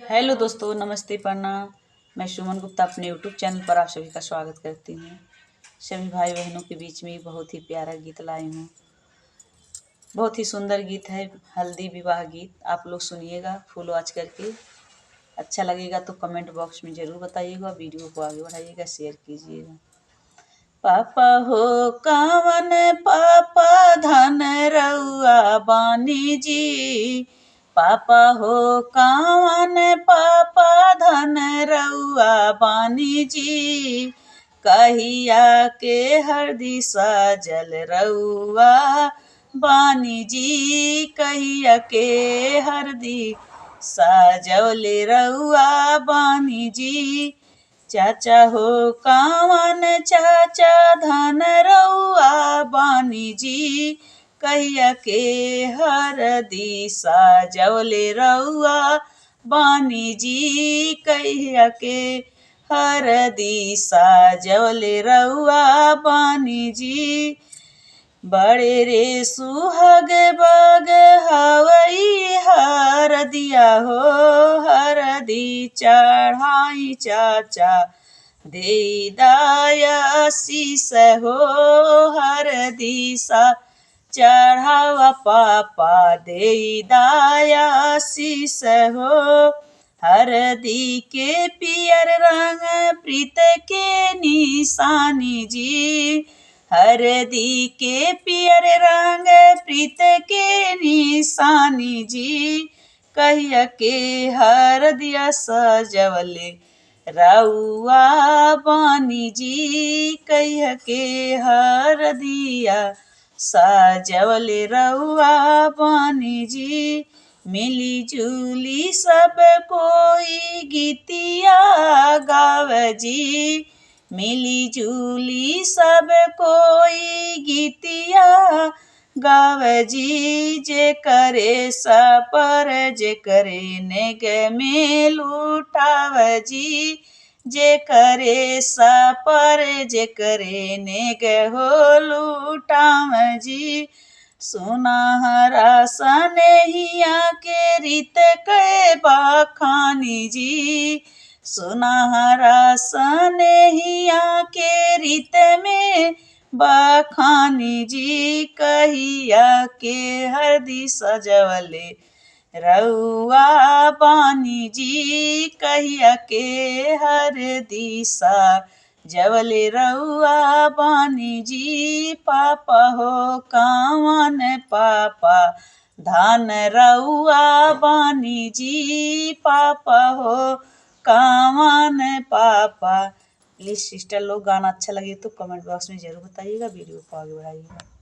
Hello दोस्तों, नमस्ते, प्रणाम। मैं सुमन गुप्ता अपने यूट्यूब चैनल पर आप सभी का स्वागत करती हूँ। सभी भाई बहनों के बीच में बहुत ही प्यारा गीत लाई हूँ। बहुत ही सुंदर गीत है, हल्दी विवाह गीत। आप लोग सुनिएगा फुल वॉच करके। अच्छा लगेगा तो कमेंट बॉक्स में ज़रूर बताइएगा, वीडियो को आगे बढ़ाइएगा, शेयर कीजिएगा। पापा हो कावन पापा धन रउआ बानी जी। पापा हो कावन पापा धन रउआ बानी जी। कहिया के हरदी सजल रउआ बानी जी। कहिया के हरदी सजौले रउआ बानी जी। चाचा हो कावन चाचा धन रउआ बानी जी। कहिया के हरदी सजौले रउआ बानी जी। कहिया के हरदी सजौले रउआ बानी जी। बड़े रे सुहाग बाग हवई हरदिया हो। हरदी चढ़ाई चाचा दे दायासीस हो। हरदी सा चढ़ावा पापा दे दायासीस हो। हरदी के पियर रंग प्रीत के निशानी जी। हरदी के पियर रंग प्रीत के निशानी जी। कहिया के हरदिया सजवले रउआ बानी जी। कहिया के हरदिया सजवले रउआ बानी जी। मिली जुली सब कोई गीतिया गाव जी। मिली जुली सब कोई गीतिया गाव जी। जे करे सपर जे करे नेग में लुटाव जी। जे करे सपर जे करे नेग हो लुटाव जी। सुनहरा सनेहिया के रीत के बखानी जी। सुनहरा सनेहिया के रीत में बखानी जी। कहिया के हरदी सजवले रउआ बानी जी। कहिया के हरदी सजवले रउआ बानी जी। पापा हो कावन पापा धन रउआ बानी जी। पापा हो कावन पापा। प्लीज़ सिस्टर लोग, गाना अच्छा लगे तो कमेंट बॉक्स में ज़रूर बताइएगा, वीडियो को आगे बढ़ाइएगा।